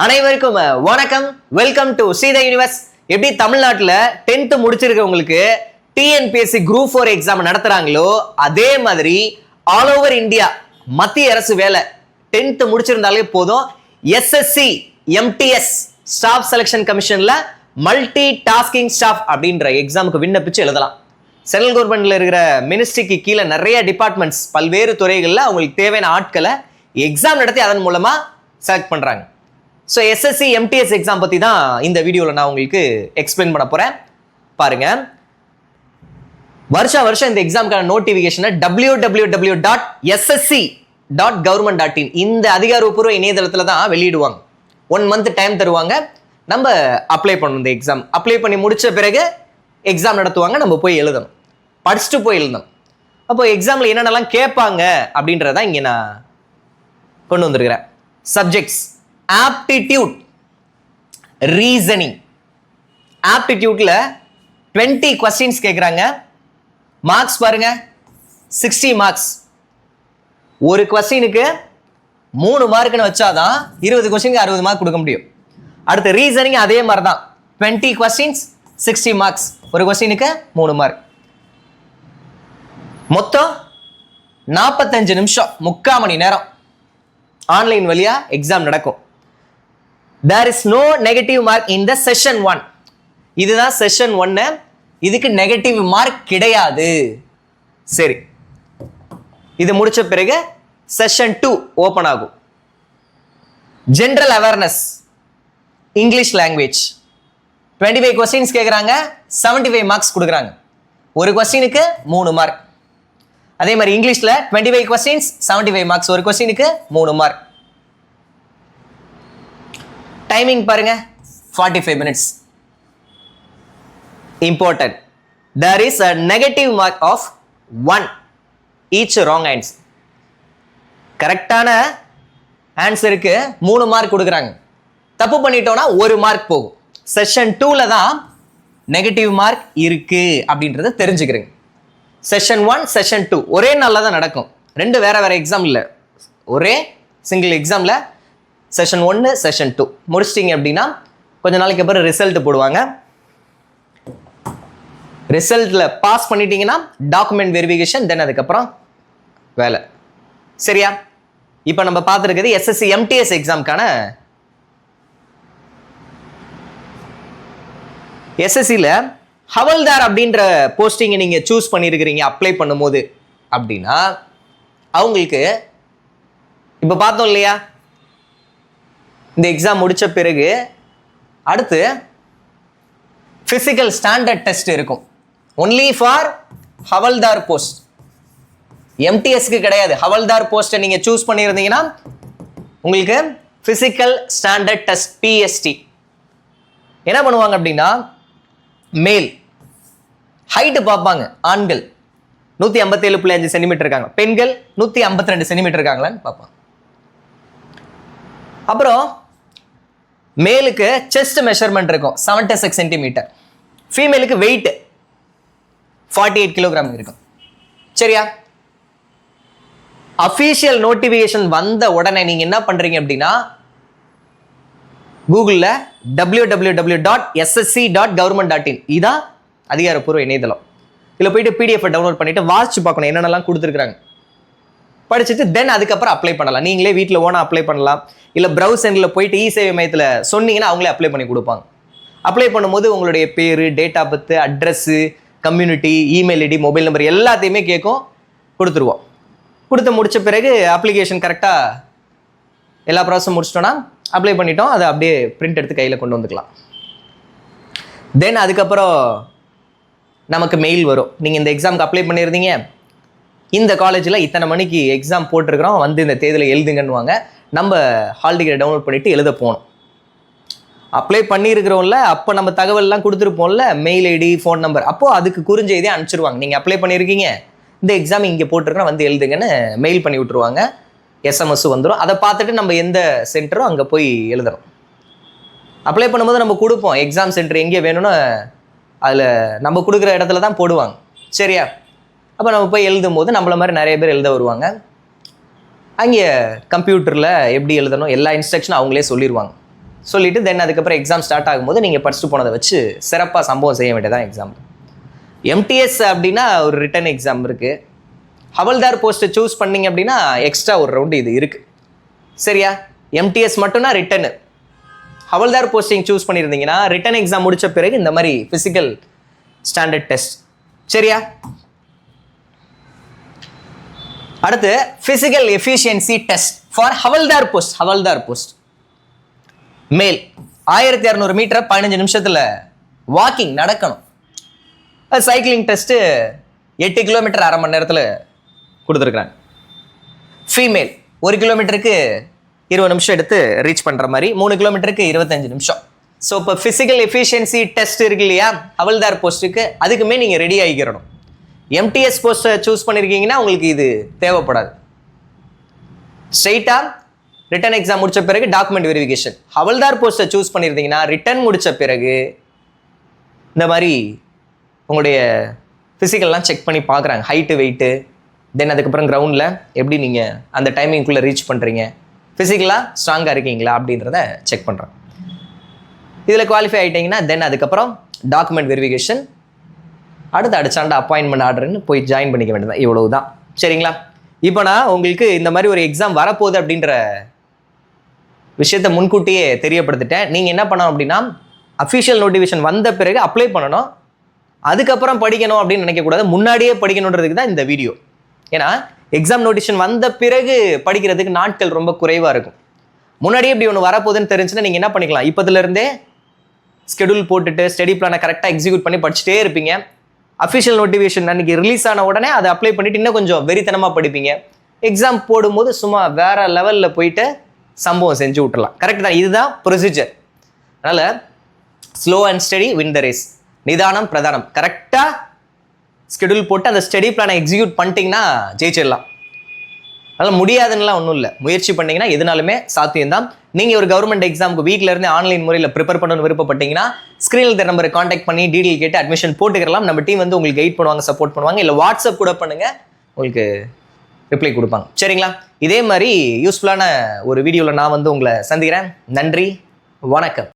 அனைவருக்கும் வணக்கம். Welcome to Seetha universe. எப்படி தமிழ்நாட்டில் 10th முடிச்சிருக்கவங்களுக்கு டிஎன்பிஎஸ்சி குரூப் 4 எக்ஸாம் நடத்துறாங்களோ அதே மாதிரி ஆல் ஓவர் இந்தியா மத்திய அரசு வேலை 10th முடிச்சிருந்தாலே போதும் எஸ்எஸ்சி எம்டிஎஸ் ஸ்டாஃப் செலெக்ஷன் கமிஷன்ல மல்டி டாஸ்கிங் ஸ்டாஃப் அப்படின்ற எக்ஸாமுக்கு விண்ணப்பிச்சு எழுதலாம். சென்ட்ரல் கவர்மெண்ட்ல இருக்கிற மினிஸ்ட்ரிக்கு கீழே நிறைய டிபார்ட்மெண்ட்ஸ் பல்வேறு துறைகளில் அவங்களுக்கு தேவையான ஆட்களை எக்ஸாம் நடத்தி அதன் மூலமா செலக்ட் பண்றாங்க. ஸோ எஸ்எஸ்சி எம்டிஎஸ் எக்ஸாம் பற்றி தான் இந்த வீடியோவில் நான் உங்களுக்கு எக்ஸ்பிளைன் பண்ண போகிறேன். பாருங்க, வருஷம் இந்த எக்ஸாமுக்கான நோட்டிஃபிகேஷனை www.ssc.government.in இந்த அதிகாரப்பூர்வ இணையதளத்தில் தான் வெளியிடுவாங்க. 1 month டைம் தருவாங்க. நம்ம அப்ளை பண்ணணும். இந்த எக்ஸாம் அப்ளை பண்ணி முடிச்ச பிறகு எக்ஸாம் நடத்துவாங்க. நம்ம போய் எழுதணும், படிச்சுட்டு போய் எழுதணும். அப்போ எக்ஸாமில் என்னென்னலாம் கேட்பாங்க அப்படின்றதான் இங்கே நான் கொண்டு வந்திருக்கிறேன். Subjects aptitude, reasoning. ஆப்டிடியூட்ல 20 கொஸ்டின்ஸ் கேட்குறாங்க. மார்க்ஸ் பாருங்க, 60 மார்க்ஸ். ஒரு கொஸ்டினுக்கு 3 மார்க்னு வச்சாதான் 20 கொஸ்டினுக்கு 60 மார்க் கொடுக்க முடியும். அடுத்து ரீசனிங் அதே மாதிரி தான், 20 கொஸ்டின்ஸ் 60 மார்க்ஸ். ஒரு கொஸ்டினுக்கு 3 மார்க். மொத்தம் 45 நிமிஷம், 3/4 மணி நேரம் ஆன்லைன் வழியா எக்ஸாம் நடக்கும். There is no negative mark in the session 1. இதுதான் செஷன் 1. இதுக்கு நெகட்டிவ் மார்க் கிடையாது. சரி, இது முடிச்ச பிறகு செஷன் 2 ஓபன் ஆகும். General awareness, English language. 25 questions கேட்குறாங்க, 75 மார்க்ஸ் கொடுக்குறாங்க. ஒரு கொஸ்டினுக்கு 3 மார்க். அதே மாதிரி இங்கிலீஷ்ல 25 கொஸ்டின்ஸ் 75 மார்க்ஸ். ஒரு கொஸ்டினுக்கு 3 மார்க். டைமிங் பாருங்க, 45 minutes. Important. There is a negative mark of 1 each wrong answer. கரெக்டான ஆன்சருக்கு 3 மார்க் கொடுக்குறாங்க. தப்பு பண்ணிட்டோம்னா 1 மார்க் போகும். செஷன் 2ல தான் நெகட்டிவ் மார்க் இருக்கு அப்படின்றத தெரிஞ்சுக்கிறீங்க. செஷன் 1 செஷன் 2 ஒரே நாளில் தான் நடக்கும். 2 வேற எக்ஸாம் இல்லை, ஒரே சிங்கிள் எக்ஸாம்ல செஷன் 1 செஷன் 2 முடிச்சிட்டிங்க அப்படின்னா கொஞ்ச நாளைக்கு அப்புறம் ரிசல்ட் போடுவாங்க. ரிசல்ட்ல பாஸ் பண்ணிட்டீங்கன்னா டாக்குமெண்ட் வெரிஃபிகேஷன், தென் அதுக்கப்புறம் வேலை. சரியா? இப்போ நம்ம பார்த்துருக்கிறது எஸ்எஸ்சி எம்டிஎஸ் எக்ஸாமுக்கான. எஸ்எஸ்சியில் ஹவல்தார் அப்படின்ற போஸ்டிங்கை நீங்கள் சூஸ் பண்ணியிருக்கிறீங்க அப்ளை பண்ணும்போது அப்படின்னா அவங்களுக்கு இப்போ பார்த்தோம் இல்லையா, இந்த எக்ஸாம் முடிச்ச பிறகு அடுத்து பிசிக்கல் ஸ்டாண்டர்ட் டெஸ்ட் இருக்கும். ஒன்லி ஃபார் ஹவல்தார் போஸ்ட், எம்டிஎஸ்க்கு கிடையாது. ஹவல்தார் போஸ்ட்டை நீங்கள் சூஸ் பண்ணியிருந்தீங்கன்னா உங்களுக்கு பிசிக்கல் ஸ்டாண்டர்ட் டெஸ்ட் பிஎஸ்டி என்ன பண்ணுவாங்க அப்படின்னா, மேல் ஹைட்டு பார்ப்பாங்க. ஆண்கள் 157.5 சென்டிமீட்டர் இருக்காங்க, பெண்கள் 152 சென்டிமீட்டர் இருக்காங்களான்னு பார்ப்பாங்க. அப்புறம் மேலுக்கு செஸ்ட் மெஷர்மெண்ட் இருக்கும் 76 சென்டிமீட்டர். ஃபீமேலுக்கு வெயிட் 48 கிலோகிராம் இருக்கும். சரியா? அஃபீஷியல் நோட்டிஃபிகேஷன் வந்த உடனே நீங்க என்ன பண்றீங்க அப்படின்னா, கூகுளில் www.ssc.government.in இதான் அதிகாரப்பூர்வ இணையதளம். இதில் போயிட்டு பிடிஎஃப் டவுன்லோட் பண்ணிட்டு வாட்ச் பார்க்கணும் என்னென்னலாம் கொடுத்துருக்காங்க, படிச்சுட்டு தென் அதுக்கப்புறம் அப்ளை பண்ணலாம். நீங்களே வீட்டில் ஓனா அப்ளை பண்ணலாம். இல்லை ப்ரௌசரில் போயிட்டு இ சேவை மையத்தில் சொன்னீங்கன்னா அவங்களே அப்ளை பண்ணி கொடுப்பாங்க. அப்ளை பண்ணும்போது உங்களுடைய பேர், date of birth, address, community, email ID, mobile number எல்லாத்தையுமே கேட்கும். கொடுத்துருவோம். கொடுத்து முடிச்ச பிறகு அப்ளிகேஷன் கரெக்டாக எல்லா ப்ராசஸும் முடிச்சிட்டோன்னா அப்ளை பண்ணிட்டோம். அதை அப்படியே பிரிண்ட் எடுத்து கையில் கொண்டு வந்துக்கலாம். தென் அதுக்கப்புறம் நமக்கு மெயில் வரும், நீங்கள் இந்த எக்ஸாமுக்கு அப்ளை பண்ணியிருந்தீங்க, இந்த காலேஜில் இத்தனை மணிக்கு எக்ஸாம் போட்டிருக்கிறோம், வந்து இந்த தேதியில் எழுதுங்கன்னுவாங்க. நம்ம ஹால் டிக்கெட் டவுன்லோட் பண்ணிவிட்டு எழுத போகணும். அப்ளை பண்ணியிருக்கிறோம்ல, அப்போ நம்ம தகவல்லாம் கொடுத்துருப்போம்ல, மெயில் ஐடி, ஃபோன் நம்பர், அப்போது அதுக்கு குறிஞ்செய்தியே அனுப்பிச்சிருவாங்க. நீங்கள் அப்ளை பண்ணியிருக்கீங்க, இந்த எக்ஸாம் இங்கே போட்டிருக்கிறோம், வந்து எழுதுங்கன்னு மெயில் பண்ணி விட்ருவாங்க. எஸ்எம்எஸ் வந்துடும். அதை பார்த்துட்டு நம்ம எந்த சென்டரோ அங்கே போய் எழுதுறோம். அப்ளை பண்ணும்போது நம்ம கொடுப்போம் எக்ஸாம் சென்டர் எங்கே வேணும்னு, அதில் நம்ம கொடுக்குற இடத்துல தான் போடுவாங்க. சரியா? அப்போ நம்ம போய் எழுதும் போது நம்மள மாதிரி நிறைய பேர் எழுத வருவாங்க. அங்கே கம்ப்யூட்டரில் எப்படி எழுதணும் எல்லா இன்ஸ்ட்ரக்ஷனும் அவங்களே சொல்லிடுவாங்க. சொல்லிட்டு தென் அதுக்கப்புறம் எக்ஸாம் ஸ்டார்ட் ஆகும்போது நீங்கள் படிச்சுட்டு போனதை வச்சு சிறப்பாக சம்பவம் செய்ய வேண்டியதான் எக்ஸாம். எம்டிஎஸ் அப்படின்னா ஒரு ரிட்டன் எக்ஸாம் இருக்குது. ஹவல்தார் போஸ்ட்டை சூஸ் பண்ணிங்க அப்படின்னா எக்ஸ்ட்ரா ஒரு ரவுண்டு இது இருக்குது. சரியா? எம்டிஎஸ் மட்டும்னா ரிட்டனு. ஹவல்தார் போஸ்டிங் சூஸ் பண்ணியிருந்தீங்கன்னா ரிட்டன் எக்ஸாம் முடித்த பிறகு இந்த மாதிரி ஃபிசிக்கல் ஸ்டாண்டர்ட் டெஸ்ட். சரியா? அடுத்து physical efficiency test for havaldar post. Havaldar post மேல் 1200 மீட்டரை 15 நிமிஷத்தில் வாக்கிங் நடக்கணும். சைக்கிளிங் டெஸ்ட்டு 8 கிலோமீட்டர் அரை மணி நேரத்தில் கொடுத்துருக்குறாங்க. ஃபீமேல் 1 கிலோமீட்டருக்கு 20 நிமிஷம் எடுத்து ரீச் பண்ணுற மாதிரி, 3 கிலோமீட்டருக்கு 25 நிமிஷம். ஸோ இப்போ ஃபிசிக்கல் எஃபிஷியன்சி டெஸ்ட் இருக்கு இல்லையா ஹவல்தார் போஸ்ட்டுக்கு, அதுக்குமே நீங்கள் ரெடி ஆகிக்கிறணும். எம்டிஎஸ் போஸ்ட்டை சூஸ் பண்ணியிருக்கீங்கன்னா உங்களுக்கு இது தேவைப்படாது. ஸ்ட்ரெயிட்டாக ரிட்டன் எக்ஸாம் முடித்த பிறகு டாக்குமெண்ட் வெரிஃபிகேஷன். ஹவல்தார் போஸ்ட்டை சூஸ் பண்ணியிருந்தீங்கன்னா ரிட்டன் முடித்த பிறகு இந்த மாதிரி உங்களுடைய ஃபிசிக்கல்லாம் செக் பண்ணி பார்க்குறாங்க. ஹைட்டு, வெயிட்டு, தென் அதுக்கப்புறம் கிரவுண்டில் எப்படி நீங்கள் அந்த டைமிங்குள்ளே ரீச் பண்ணுறீங்க, ஃபிசிக்கலாக ஸ்ட்ராங்காக இருக்கீங்களா அப்படின்றத செக் பண்ணுறோம். இதில் குவாலிஃபை ஆகிட்டிங்கன்னா தென் அதுக்கப்புறம் டாக்குமெண்ட் வெரிஃபிகேஷன், அடுத்து அடிச்சாண்ட அப்பாயின்மெண்ட் ஆர்டர்னு போய் ஜாயின் பண்ணிக்க வேண்டியதான். இவ்வளவு தான். சரிங்களா? இப்போ நான் உங்களுக்கு இந்த மாதிரி ஒரு எக்ஸாம் வரப்போகுது அப்படின்ற விஷயத்தை முன்கூட்டியே தெரியப்படுத்திட்டேன். நீங்கள் என்ன பண்ணணும் அப்படின்னா அஃபிஷியல் நோட்டிஃபிகேஷன் வந்த பிறகு அப்ளை பண்ணணும். அதுக்கப்புறம் படிக்கணும் அப்படின்னு நினைக்கக்கூடாது, முன்னாடியே படிக்கணுன்றதுக்கு தான் இந்த வீடியோ. ஏன்னா எக்ஸாம் நோட்டிஃபிகேஷன் வந்த பிறகு படிக்கிறதுக்கு நாட்கள் ரொம்ப குறைவாக இருக்கும். முன்னாடியே இப்படி ஒன்று வரப்போகுதுன்னு தெரிஞ்சுன்னா நீங்கள் என்ன பண்ணிக்கலாம், இப்போதுலேருந்தே ஸ்கெடியூல் போட்டுட்டு ஸ்டடி பிளானை கரெக்டாக எக்ஸிக்யூட் பண்ணி படிச்சுட்டே இருப்பீங்க. அஃபிஷியல் நோட்டிஃபிகேஷன் அன்றைக்கி ரிலீஸ் ஆன உடனே அதை அப்ளை பண்ணிவிட்டு இன்னும் கொஞ்சம் வெறித்தனமாக படிப்பீங்க. எக்ஸாம் போடும்போது சும்மா வேறு லெவலில் போயிட்டு சம்பவம் செஞ்சு விட்டுலாம். கரெக்ட் தான், இதுதான் ப்ரொசீஜர். அதனால் slow and study win the race. நிதானம் பிரதானம். கரெக்டாக ஸ்கெடியூல் போட்டு அந்த ஸ்டடி பிளானை எக்ஸிக்யூட் பண்ணிட்டீங்கன்னா ஜெயிச்சிடலாம். அதனால் முடியாதுன்னெலாம் ஒன்றும் இல்லை, முயற்சி பண்ணிங்கன்னா எதுனாலுமே சாத்தியம்தான். நீங்கள் ஒரு கவர்மெண்ட் எக்ஸாமுக்கு வீட்டில் இருந்து ஆன்லைன் முறையில் ப்ரிப்பேர் பண்ணணும்னு விருப்பப்பட்டீங்கன்னா ஸ்க்ரீனில் தர நம்பரை காண்டாக்ட் பண்ணி டீடெயில் கேட்டு அட்மிஷன் போட்டுக்கலாம். நம்ம டீம் வந்து உங்களுக்கு கைட் பண்ணுவாங்க, சப்போர்ட் பண்ணுவாங்க. இல்லை வாட்ஸ்அப் கூட பண்ணுங்கள், உங்களுக்கு ரிப்ளை கொடுப்பாங்க. சரிங்களா? இதே மாதிரி யூஸ்ஃபுல்லான ஒரு வீடியோவில் நான் வந்து உங்களை சந்திக்கிறேன். நன்றி, வணக்கம்.